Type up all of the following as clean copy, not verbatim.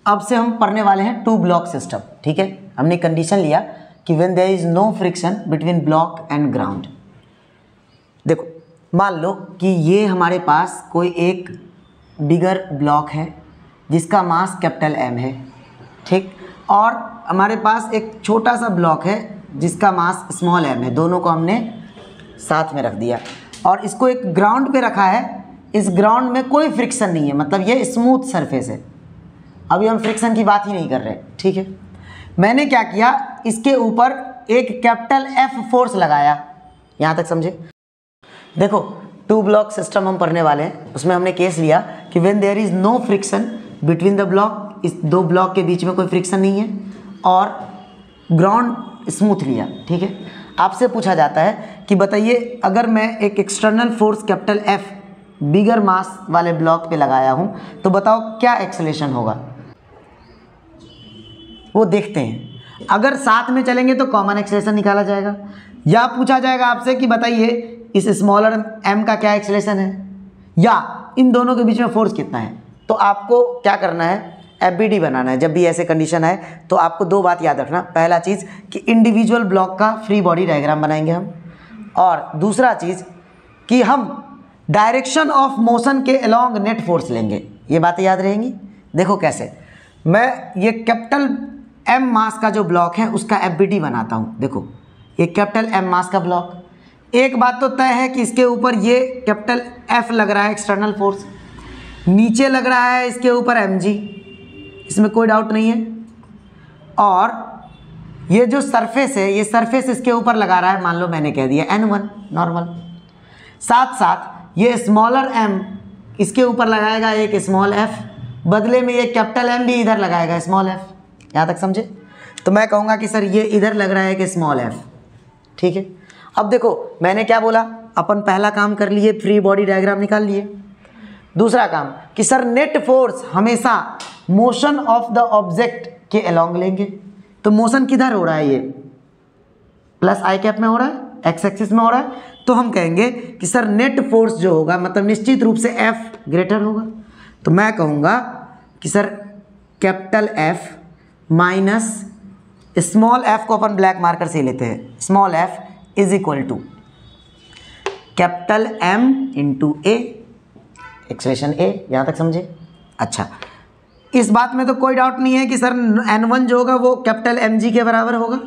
अब से हम पढ़ने वाले हैं टू ब्लॉक सिस्टम। ठीक है, हमने कंडीशन लिया कि when there is no friction between block and ground. देखो मान लो कि ये हमारे पास कोई एक बिगर ब्लॉक है जिसका मास कैपिटल M है, ठीक, और हमारे पास एक छोटा सा ब्लॉक है जिसका मास स्मॉल m है। दोनों को हमने साथ में रख दिया और इसको एक ग्राउंड पे रखा है। इस ग्राउंड में कोई फ्रिक्शन नहीं है, मतलब ये स्मूथ सरफेस है। अभी हम फ्रिक्शन की बात ही नहीं कर रहे, ठीक है। मैंने क्या किया, इसके ऊपर एक कैपिटल F फोर्स लगाया। यहाँ तक समझे? देखो टू ब्लॉक सिस्टम हम पढ़ने वाले हैं, उसमें हमने केस लिया कि when there is no friction between the block, इस दो ब्लॉक के बीच में कोई फ्रिक्शन नहीं है और ग्राउंड स्मूथ लिया। ठीक है, आपसे पूछा जाता है कि बताइए अगर मैं एक एक्सटर्नल फोर्स कैपिटल F बिगर मास वाले ब्लॉक पे लगाया हूँ तो बताओ क्या एक्सेलेरेशन होगा, वो देखते हैं। अगर साथ में चलेंगे तो कॉमन एक्सेलेरेशन निकाला जाएगा, या पूछा जाएगा आपसे कि बताइए इस स्मॉलर m का क्या एक्सेलेरेशन है, या इन दोनों के बीच में फोर्स कितना है। तो आपको क्या करना है, FBD बनाना है। जब भी ऐसे कंडीशन है तो आपको दो बात याद रखना। पहला चीज़ कि इंडिविजुअल ब्लॉक का फ्री बॉडी डायग्राम बनाएंगे हम, और दूसरा चीज़ कि हम डायरेक्शन ऑफ मोशन के अलोंग नेट फोर्स लेंगे। ये बातें याद रहेंगी। देखो कैसे, मैं ये कैपिटल M मास का जो ब्लॉक है उसका FBD बनाता हूँ। देखो ये कैपिटल M मास का ब्लॉक, एक बात तो तय है कि इसके ऊपर ये कैपिटल F लग रहा है एक्सटर्नल फोर्स, नीचे लग रहा है इसके ऊपर mg, इसमें कोई डाउट नहीं है। और ये जो सरफेस है, ये सरफेस इसके ऊपर लगा रहा है, मान लो मैंने कह दिया N1 नॉर्मल। साथ साथ ये स्मॉलर m इसके ऊपर लगाएगा एक स्मॉल f, बदले में ये कैपिटल M भी इधर लगाएगा स्मॉल f। यहाँ तक समझे? तो मैं कहूँगा कि सर ये इधर लग रहा है कि स्मॉल f। ठीक है, अब देखो मैंने क्या बोला, अपन पहला काम कर लिए, फ्री बॉडी डायग्राम निकाल लिए। दूसरा काम कि सर नेट फोर्स हमेशा मोशन ऑफ द ऑब्जेक्ट के अलोंग लेंगे। तो मोशन किधर हो रहा है, ये प्लस आई कैप में हो रहा है, एक्स एक्सिस में हो रहा है। तो हम कहेंगे कि सर नेट फोर्स जो होगा मतलब निश्चित रूप से F ग्रेटर होगा। तो मैं कहूँगा कि sir capital F minus small f को अपन ब्लैक मार्कर से लेते हैं, small f is equal to capital M into A, expression A। यहाँ तक समझे? अच्छा, इस बात में तो कोई डाउट नहीं है कि सर N1 जो होगा वो कैपिटल mg के बराबर होगा,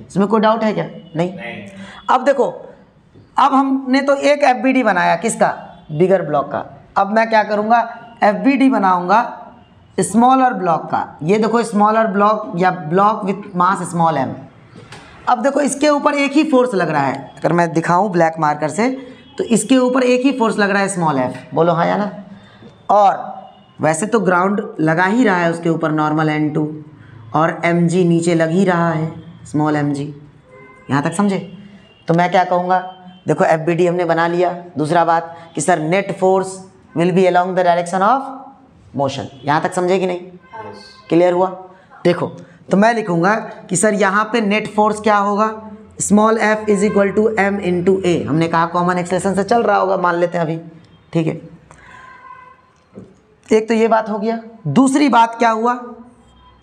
इसमें कोई डाउट है क्या? नहीं। अब देखो, अब हमने तो एक FBD बनाया, किसका? बिगर ब्लॉक का। अब मैं क्या करूँगा, FBD बनाऊँगा स्मॉलर ब्लॉक का। ये देखो स्मॉलर ब्लॉक या block with mass small m। अब देखो इसके ऊपर एक ही फोर्स लग रहा है, अगर मैं दिखाऊं ब्लैक मार्कर से तो इसके ऊपर एक ही फोर्स लग रहा है स्मॉल f। बोलो हाँ या ना? और वैसे तो ग्राउंड लगा ही रहा है उसके ऊपर नॉर्मल N2, और mg नीचे लग ही रहा है स्मॉल mg। यहाँ तक समझे? तो मैं क्या कहूँगा, देखो FBD हमने बना लिया। दूसरा बात कि sir net force will be along the direction of motion. यहाँ तक समझे कि नहीं? क्लियर हुआ? देखो तो मैं लिखूंगा कि सर यहाँ पे नेट फोर्स क्या होगा, small f is equal to m into ए। हमने कहा कॉमन एक्सेलेरेशन से चल रहा होगा, मान लेते हैं अभी। ठीक है, एक तो ये बात हो गया। दूसरी बात क्या हुआ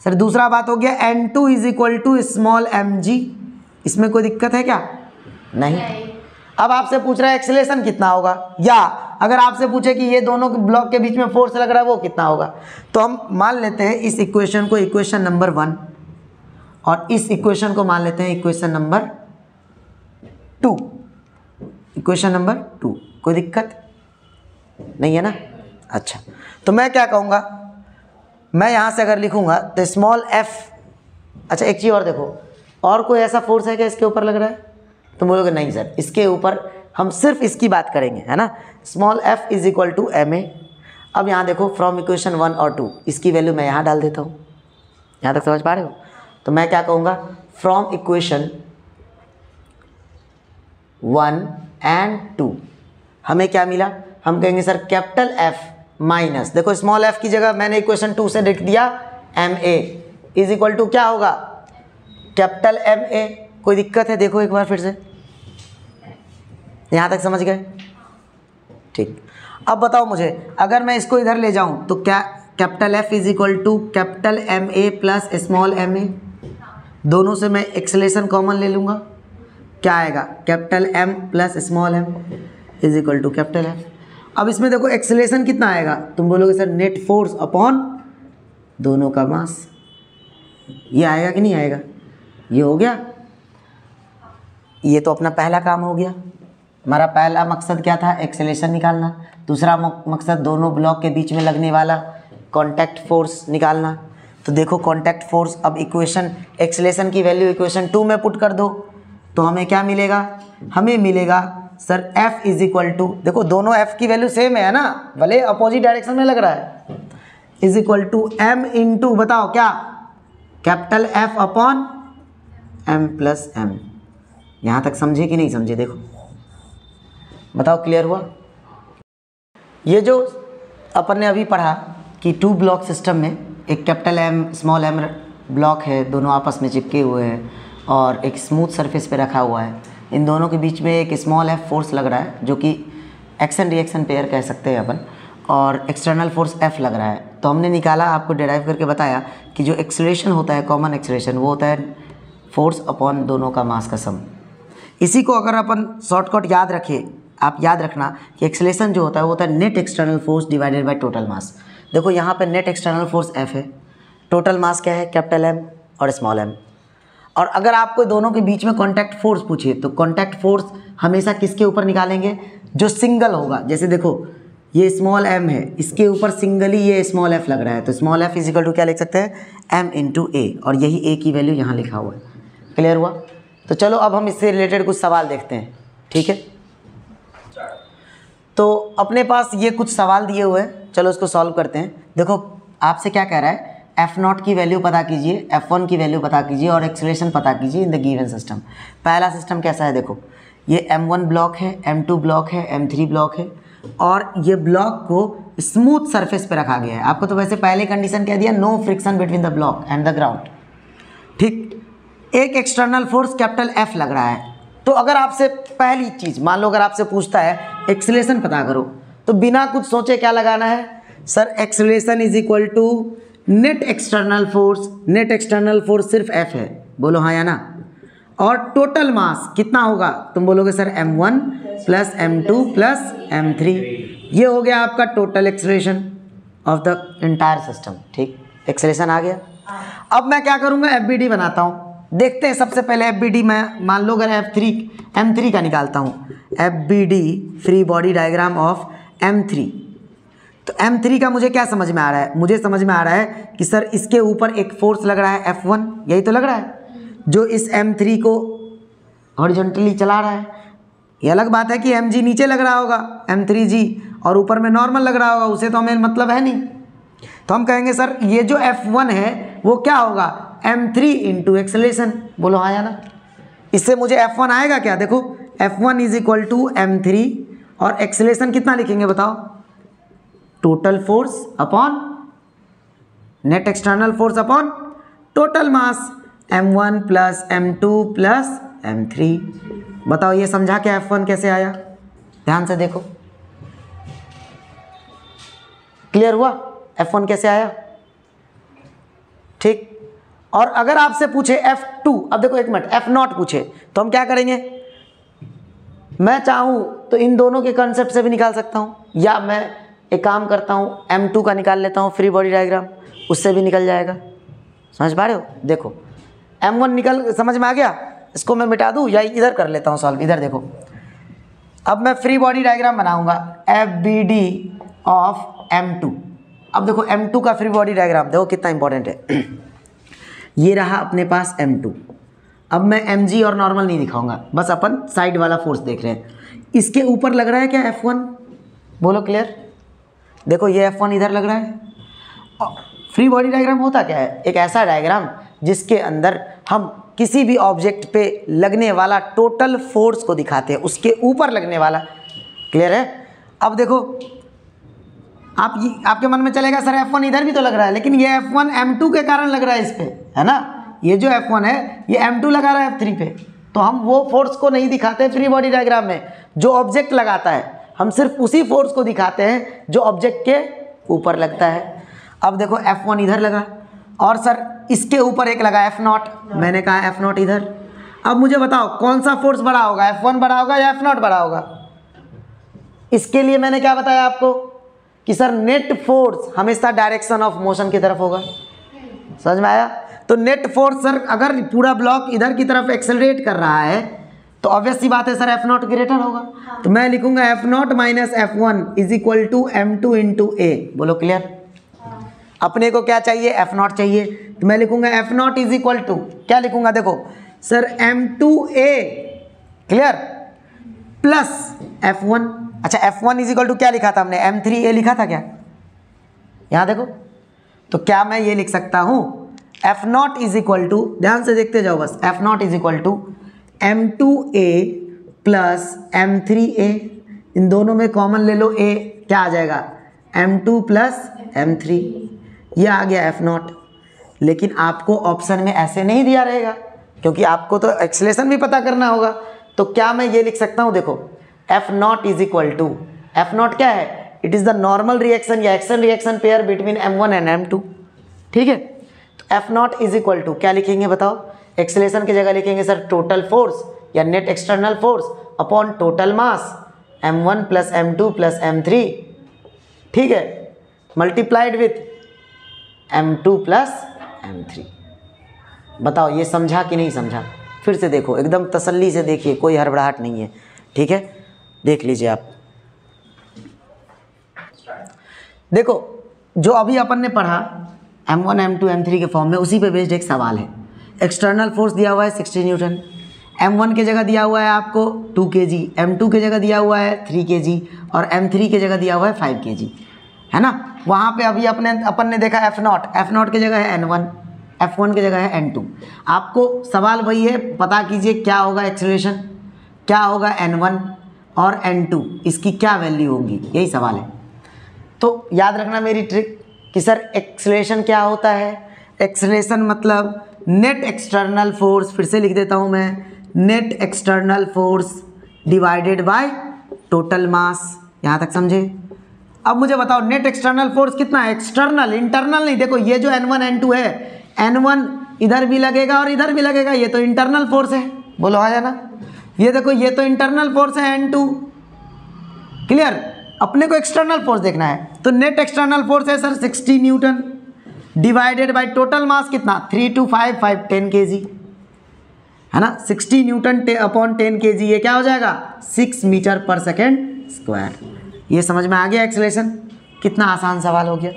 सर, दूसरा बात हो गया N2 is equal to small mg। इसमें कोई दिक्कत है क्या? नहीं। अब आपसे पूछ रहा है एक्सेलेरेशन कितना होगा, या अगर आपसे पूछे कि ये दोनों ब्लॉक के बीच में फोर्स लग रहा है वो कितना होगा, तो हम मान लेते हैं इस इक्वेशन को इक्वेशन नंबर 1 और इस इक्वेशन को मान लेते हैं इक्वेशन नंबर 2। इक्वेशन नंबर 2, कोई दिक्कत नहीं है ना? अच्छा, तो मैं क्या कहूँगा, मैं यहाँ से अगर लिखूँगा तो स्मॉल f। अच्छा एक चीज़ और देखो, और कोई ऐसा फोर्स है क्या इसके ऊपर लग रहा है? तो बोलोगे नहीं सर, इसके ऊपर हम सिर्फ इसकी बात करेंगे, है ना? Small f is equal to ma। अब यहाँ देखो फ्रॉम इक्वेशन 1 और 2 इसकी वैल्यू मैं यहाँ डाल देता हूँ। यहाँ तक समझ पा रहे हो? तो मैं क्या कहूँगा, फ्रॉम इक्वेशन 1 एंड 2 हमें क्या मिला, हम कहेंगे सर कैपिटल F माइनस, देखो स्मॉल f की जगह मैंने इक्वेशन 2 से लिख दिया ma इज इक्वल टू क्या होगा, कैपिटल ma। कोई दिक्कत है? देखो एक बार फिर से, यहाँ तक समझ गए? ठीक। अब बताओ मुझे, अगर मैं इसको इधर ले जाऊँ तो क्या capital F is equal to capital MA plus small MA, दोनों से मैं एक्सेलेरेशन कॉमन ले लूँगा, क्या आएगा capital M plus small m is equal to capital F। अब इसमें देखो एक्सेलेरेशन कितना आएगा, तुम बोलोगे सर नेट फोर्स अपॉन दोनों का मास, ये आएगा कि नहीं आएगा, ये हो गया। ये तो अपना पहला काम हो गया। हमारा पहला मकसद क्या था, एक्सेलेरेशन निकालना। दूसरा मकसद दोनों ब्लॉक के बीच में लगने वाला कांटेक्ट फोर्स निकालना। तो देखो कांटेक्ट फोर्स, अब इक्वेशन एक्सेलेरेशन की वैल्यू इक्वेशन 2 में पुट कर दो तो हमें क्या मिलेगा, हमें मिलेगा sir F is equal to, देखो दोनों F की वैल्यू सेम है ना, भले अपोजिट डायरेक्शन में लग रहा है, is equal to M into बताओ क्या, capital F upon M plus M। यहाँ तक समझे कि नहीं समझे, देखो बताओ क्लियर हुआ। ये जो अपन ने अभी पढ़ा कि 2 ब्लॉक सिस्टम में एक capital M small m block है, दोनों आपस में चिपके हुए हैं और एक स्मूथ सरफेस पे रखा हुआ है, इन दोनों के बीच में एक स्मॉल f फोर्स लग रहा है जो कि एक्शन रिएक्शन पेयर कह सकते हैं अपन, और एक्सटर्नल फोर्स F लग रहा है। तो हमने निकाला, आपको डिराइव करके बताया कि जो एक्सेलरेशन होता है कॉमन एक्सेलरेशन वो होता है फोर्स अपॉन दोनों का मास का सम। इसी को अगर अपन शॉर्टकट याद रखें, आप याद रखना कि एक्सेलरेशन जो होता है वो होता है net external force divided by total mass. देखो यहाँ पे नेट एक्सटर्नल फोर्स F है, टोटल मास क्या है कैपिटल M और स्मॉल m। और अगर आपको दोनों के बीच में कॉन्टैक्ट फोर्स पूछिए तो कॉन्टैक्ट फोर्स हमेशा किसके ऊपर निकालेंगे, जो सिंगल होगा। जैसे देखो ये स्मॉल m है, इसके ऊपर सिंगली ये स्मॉल f लग रहा है, तो स्मॉल f इजिकल टू क्या लिख सकते हैं m इंटू ए, और यही a की वैल्यू यहाँ लिखा हुआ है। क्लियर हुआ। तो चलो अब हम इससे रिलेटेड कुछ सवाल देखते हैं, ठीक है। तो अपने पास ये कुछ सवाल दिए हुए हैं, चलो इसको सॉल्व करते हैं। देखो आपसे क्या कह रहा है, F0 की वैल्यू पता कीजिए, F1 की वैल्यू पता कीजिए और एक्सेलरेशन पता कीजिए इन द गिवन सिस्टम। पहला सिस्टम कैसा है, देखो ये M1 ब्लॉक है, M2 ब्लॉक है, M3 ब्लॉक है और ये ब्लॉक को स्मूथ सरफेस पे रखा गया है। आपको तो वैसे पहले कंडीशन कह दिया, no friction between the block and the ground, ठीक। एक एक्सटर्नल फोर्स कैपिटल F लग रहा है। तो अगर आपसे पहली चीज़ मान लो, अगर आपसे पूछता है एक्सेलरेशन पता करो, तो बिना कुछ सोचे क्या लगाना है, sir acceleration is equal to net external force. Net external force सिर्फ F है, बोलो हाँ या ना, और टोटल मास कितना होगा, तुम बोलोगे sir M1 plus M2 plus M3। ये हो गया आपका total acceleration of the entire system, ठीक। एक्सेलरेशन आ गया। अब मैं क्या करूँगा, FBD बनाता हूँ। देखते हैं सबसे पहले FBD मैं मान लो अगर M3 का निकालता हूँ, FBD free body diagram of M3। तो M3 का मुझे क्या समझ में आ रहा है, मुझे समझ में आ रहा है कि सर इसके ऊपर एक फोर्स लग रहा है F1, यही तो लग रहा है, जो इस M3 को हॉरिजॉन्टली चला रहा है। ये अलग बात है कि mg नीचे लग रहा होगा M3g और ऊपर में नॉर्मल लग रहा होगा, उसे तो हमें मतलब है नहीं। तो हम कहेंगे सर ये जो F1 है वो क्या होगा, M3 इंटू एक्सेलरेशन, बोलो हाँ या ना। इससे मुझे F1 आएगा क्या, देखो F1 is equal to M3 और एक्सेलरेशन कितना लिखेंगे बताओ, total force upon net external force upon total mass, M1 plus M2 plus M3। बताओ ये समझा क्या F1 कैसे आया, ध्यान से देखो, क्लियर हुआ F1 कैसे आया, ठीक। और अगर आपसे पूछे F2, अब देखो एक मिनट, F0 पूछे तो हम क्या करेंगे, मैं चाहूँ तो इन दोनों के कंसेप्ट से भी निकाल सकता हूँ, या मैं एक काम करता हूँ M2 का निकाल लेता हूँ फ्री बॉडी डायग्राम, उससे भी निकल जाएगा। समझ पा रहे हो, देखो M1 निकल समझ में आ गया, इसको मैं मिटा दूँ या इधर कर लेता हूँ सॉल्व। इधर देखो, अब मैं फ्री बॉडी डायग्राम बनाऊँगा FBD ऑफ M2। अब देखो M2 का फ्री बॉडी डायग्राम देखो कितना इंपॉर्टेंट है। ये रहा अपने पास M2। अब मैं mg और नॉर्मल नहीं दिखाऊंगा, बस अपन साइड वाला फोर्स देख रहे हैं। इसके ऊपर लग रहा है क्या F1, बोलो क्लियर। देखो ये F1 इधर लग रहा है। फ्री बॉडी डायग्राम होता क्या है, एक ऐसा डायग्राम जिसके अंदर हम किसी भी ऑब्जेक्ट पे लगने वाला टोटल फोर्स को दिखाते हैं, उसके ऊपर लगने वाला। क्लियर है। अब देखो आपके मन में चलेगा सर F1 इधर भी तो लग रहा है, लेकिन ये F1 M2 के कारण लग रहा है इस पे, है ना। ये जो F1 है ये M2 लगा रहा है F3 पे, तो हम वो फोर्स को नहीं दिखाते फ्री बॉडी डायग्राम में जो ऑब्जेक्ट लगाता है, हम सिर्फ उसी फोर्स को दिखाते हैं जो ऑब्जेक्ट के ऊपर लगता है। अब देखो F1 इधर लगा और सर इसके ऊपर एक लगा F0, मैंने कहा F0 इधर। अब मुझे बताओ कौन सा फोर्स बड़ा होगा, F1 बड़ा होगा या F0 बड़ा होगा? इसके लिए मैंने क्या बताया आपको कि सर नेट फोर्स हमेशा डायरेक्शन ऑफ मोशन की तरफ होगा। समझ में आया? तो नेट फोर्स सर अगर पूरा ब्लॉक इधर की तरफ एक्सेलरेट कर रहा है तो ऑब्वियस सी बात है सर F0 ग्रेटर होगा। तो मैं लिखूंगा F0 minus F1 is equal to M2 into ए। बोलो क्लियर? अपने को क्या चाहिए? F0 चाहिए। तो मैं लिखूंगा F0 इज इक्वल टू क्या लिखूंगा? देखो sir M2A clear plus F1। अच्छा F1 इज इक्वल टू क्या लिखा था हमने? M3A लिखा था क्या? यहां देखो, तो क्या मैं ये लिख सकता हूं F0 इज इक्वल टू, ध्यान से देखते जाओ बस, F0 is equal to M2A plus M3A। इन दोनों में कॉमन ले लो A, क्या आ जाएगा? M2 plus M3। ये आ गया F0। लेकिन आपको ऑप्शन में ऐसे नहीं दिया रहेगा क्योंकि आपको तो एक्सेलरेशन भी पता करना होगा। तो क्या मैं ये लिख सकता हूँ? देखो F0 is equal to, F0 क्या है? It is the normal reaction या action reaction pair between M1 and M2। ठीक है, तो F0 इज इक्वल टू क्या लिखेंगे बताओ? एक्सेलरेशन की जगह लिखेंगे सर टोटल फोर्स या net external force upon total mass M1 plus M2 plus M3, ठीक है, multiplied with M2 plus M3। बताओ ये समझा कि नहीं समझा? फिर से देखो, एकदम तसल्ली से देखिए, कोई हड़बड़ाहट नहीं है। ठीक है, देख लीजिए आप। देखो जो अभी अपन ने पढ़ा M1 M2 M3 के फॉर्म में, उसी पे बेस्ड एक सवाल है। एक्सटर्नल फोर्स दिया हुआ है 60 न्यूटन, M1 की जगह दिया हुआ है आपको 2 kg, M2 की जगह दिया हुआ है 3 kg और M3 की जगह दिया हुआ है 5 kg, है ना। वहाँ पे अभी अपन ने देखा F0 की जगह है N1, F1 की जगह है N2। आपको सवाल वही है, पता कीजिए क्या होगा एक्सेलरेशन, क्या होगा N1 और N2, इसकी क्या वैल्यू होगी, यही सवाल है। तो याद रखना मेरी ट्रिक कि सर एक्सेलरेशन क्या होता है? एक्सेलरेशन मतलब नेट एक्सटर्नल फोर्स, फिर से लिख देता हूँ मैं, net external force divided by total mass. यहाँ तक समझे? अब मुझे बताओ नेट एक्सटर्नल फोर्स कितना है? एक्सटर्नल, इंटरनल नहीं। देखो ये जो N1 N2 है, N1 इधर भी लगेगा और इधर भी लगेगा, ये तो इंटरनल फोर्स है। बोलो आ जाना। ये देखो ये तो इंटरनल फोर्स है N2, क्लियर। अपने को एक्सटर्नल फोर्स देखना है, तो नेट एक्सटर्नल फोर्स है sir 60 Newton divided by total mass कितना? 3 2 5 5 10 kg, है ना। 60 न्यूटन अपॉन 10 kg, ये क्या हो जाएगा? 6 मीटर पर सेकेंड स्क्वायर। ये समझ में आ गया एक्सेलरेशन? कितना आसान सवाल हो गया।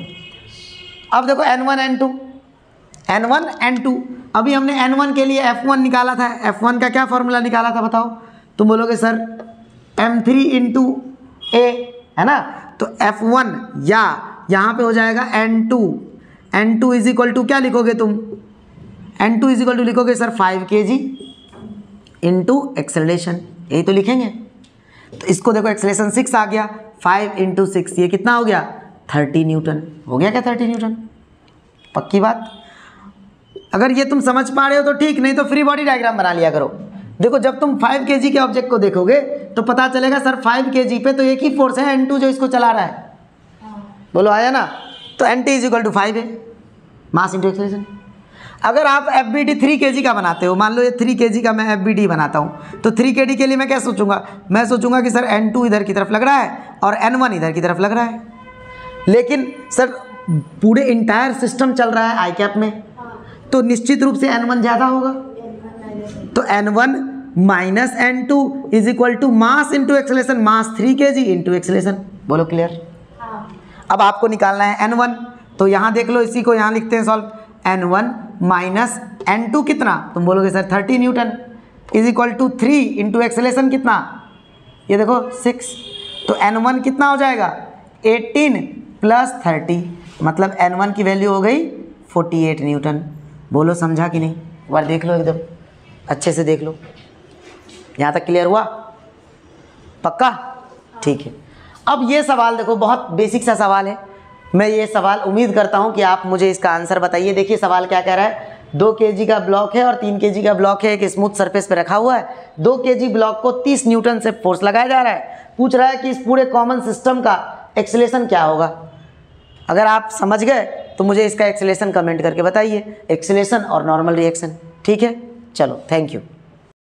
अब देखो N1 N2, अभी हमने N1 के लिए F1 निकाला था। F1 का क्या फॉर्मूला निकाला था बताओ? तुम बोलोगे सर M3 इंटू A, है ना। तो F1 या यहाँ पे हो जाएगा N2 इज इक्वल टू क्या लिखोगे तुम? N2 इज इक्वल टू लिखोगे सर 5 kg इंटू एक्सेलरेशन, यही तो लिखेंगे। तो इसको देखो एक्सेलरेशन 6 आ गया, 5 इंटू 6 ये कितना हो गया? 30 न्यूटन। हो गया क्या 30 न्यूटन? पक्की बात। अगर ये तुम समझ पा रहे हो तो ठीक, नहीं तो फ्री बॉडी डायग्राम बना लिया करो। देखो जब तुम 5 kg के ऑब्जेक्ट को देखोगे तो पता चलेगा सर 5 kg पे तो एक ही फोर्स है N2 जो इसको चला रहा है। बोलो आया ना। तो NT इज इक्वल टू 5 है, मास इंटू एक्सेलरेशन। अगर आप FBD 3 kg का बनाते हो, मान लो ये 3 kg का मैं FBD बनाता हूँ, तो 3 kg के लिए मैं क्या सोचूंगा? मैं सोचूंगा कि सर N2 इधर की तरफ लग रहा है और N1 इधर की तरफ लग रहा है। लेकिन सर पूरे इंटायर सिस्टम चल रहा है आई कैप में, तो निश्चित रूप से N1 ज़्यादा होगा। तो N1 minus N2 is equal to mass into acceleration, mass 3 kg into acceleration. बोलो क्लियर? अब आपको निकालना है N1, तो यहाँ देख लो, इसी को यहाँ लिखते हैं सॉल्व। N1 माइनस N2 कितना? तुम बोलोगे sir 30 newton is equal to 3 into acceleration कितना? ये देखो 6। तो N1 कितना हो जाएगा? 18 प्लस 30, मतलब N1 की वैल्यू हो गई 48 न्यूटन। बोलो समझा कि नहीं? एक बार देख लो, एकदम अच्छे से देख लो। यहाँ तक क्लियर हुआ? पक्का? ठीक है। अब ये सवाल देखो, बहुत बेसिक सा सवाल है। मैं ये सवाल उम्मीद करता हूँ कि आप मुझे इसका आंसर बताइए। देखिए सवाल क्या कह रहा है, 2 kg का ब्लॉक है और 3 kg का ब्लॉक है, एक स्मूथ सरफेस पे रखा हुआ है। 2 kg ब्लॉक को 30 न्यूटन से फोर्स लगाया जा रहा है। पूछ रहा है कि इस पूरे कॉमन सिस्टम का एक्सेलरेशन क्या होगा। अगर आप समझ गए तो मुझे इसका एक्सेलरेशन कमेंट करके बताइए, एक्सेलरेशन और नॉर्मल रिएक्शन। ठीक है, चलो थैंक यू।